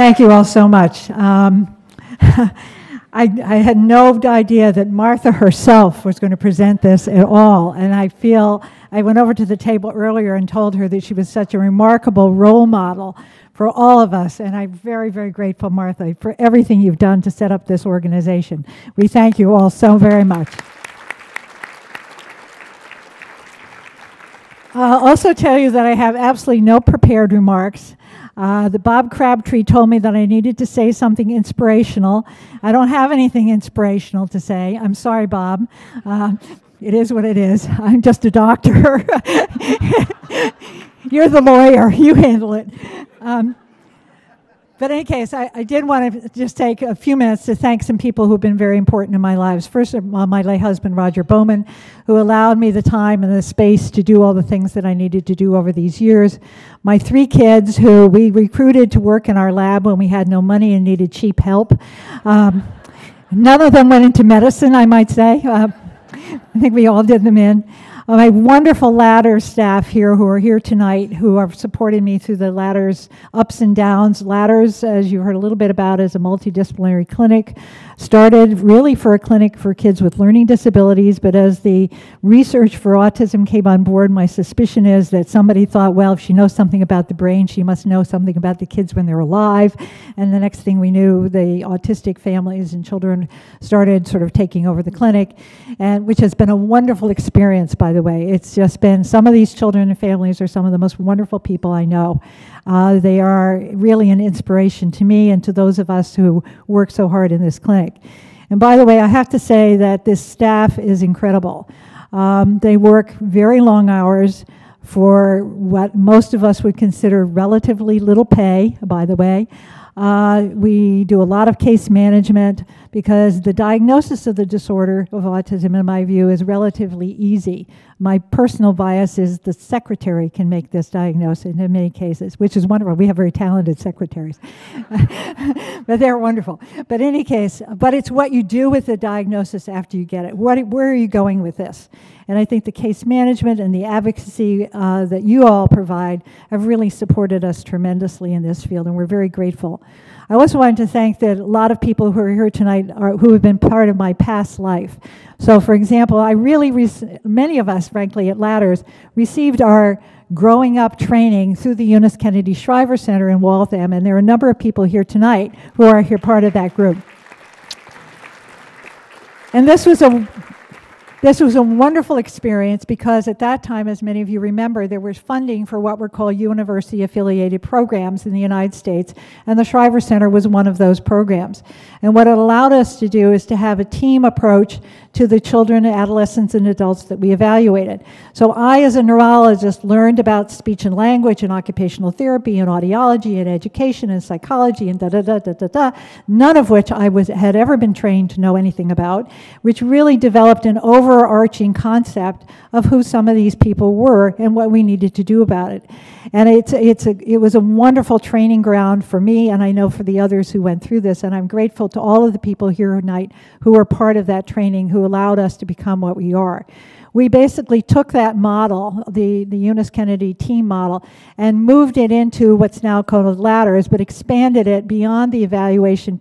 Thank you all so much. I had no idea that Martha herself was going to present this at all, and I went over to the table earlier and told her that she was such a remarkable role model for all of us, and I'm very, very grateful, Martha, for everything you've done to set up this organization. We thank you all so very much. I'll also tell you that I have absolutely no prepared remarks. The Bob Crabtree told me that I needed to say something inspirational. I don't have anything inspirational to say. I'm sorry, Bob. It is what it is. I'm just a doctor. You're the lawyer. You handle it. But in any case, I did want to just take a few minutes to thank some people who have been very important in my lives. First of all, my late husband, Roger Bauman, who allowed me the time and the space to do all the things that I needed to do over these years. My 3 kids, who we recruited to work in our lab when we had no money and needed cheap help. None of them went into medicine, I might say. I think we all did them in. My wonderful Ladders staff here who are here tonight, who have supported me through the Ladders ups and downs. Ladders, as you heard a little bit about, is a multidisciplinary clinic. Started really for a clinic for kids with learning disabilities, but as the research for autism came on board, my suspicion is that somebody thought, well, if she knows something about the brain, she must know something about the kids when they're alive. And the next thing we knew, the autistic families and children started sort of taking over the clinic, and which has been a wonderful experience, by the way. It's just been, some of these children and families are some of the most wonderful people I know. They are really an inspiration to me and to those of us who work so hard in this clinic. And by the way, I have to say that this staff is incredible. They work very long hours for what most of us would consider relatively little pay, by the way. We do a lot of case management because the diagnosis of the disorder of autism, in my view, is relatively easy. My personal bias is the secretary can make this diagnosis in many cases, which is wonderful. We have very talented secretaries, but they're wonderful. But in any case, but it's what you do with the diagnosis after you get it. Where are you going with this? And I think the case management and the advocacy that you all provide have really supported us tremendously in this field, and we're very grateful. I also wanted to thank that a lot of people who are here tonight who have been part of my past life. So, for example, many of us, frankly, at Ladders, received our growing up training through the Eunice Kennedy Shriver Center in Waltham, and there are a number of people here tonight who are here part of that group. And this was a wonderful experience because at that time, as many of you remember, there was funding for what were called university-affiliated programs in the United States, and the Shriver Center was one of those programs. And what it allowed us to do is to have a team approach to the children, adolescents, and adults that we evaluated. So I, as a neurologist, learned about speech and language and occupational therapy and audiology and education and psychology and da-da-da-da-da-da, none of which I had ever been trained to know anything about, which really developed an overarching concept of who some of these people were and what we needed to do about it. And it was a wonderful training ground for me, and I know for the others who went through this, and I'm grateful to all of the people here tonight who were part of that training, who allowed us to become what we are. We basically took that model, the Eunice Kennedy team model, and moved it into what's now called Ladders, but expanded it beyond the evaluation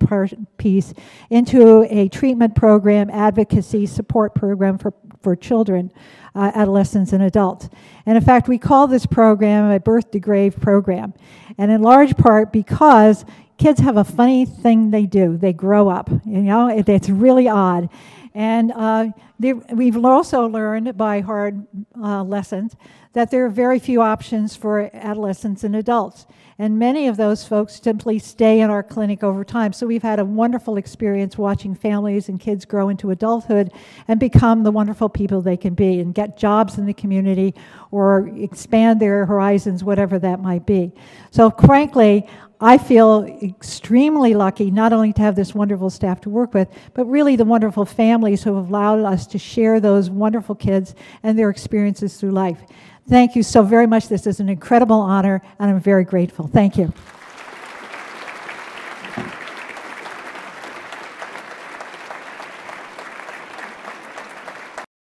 piece into a treatment program, advocacy, support program for children, adolescents, and adults. And in fact, we call this program a birth to grave program, and in large part because kids have a funny thing they do. They grow up, you know, it's really odd. And we've also learned by hard lessons that there are very few options for adolescents and adults. And many of those folks simply stay in our clinic over time. So we've had a wonderful experience watching families and kids grow into adulthood and become the wonderful people they can be and get jobs in the community or expand their horizons, whatever that might be. So frankly, I feel extremely lucky not only to have this wonderful staff to work with, but really the wonderful families who have allowed us to share those wonderful kids and their experiences through life. Thank you so very much. This is an incredible honor, and I'm very grateful. Thank you.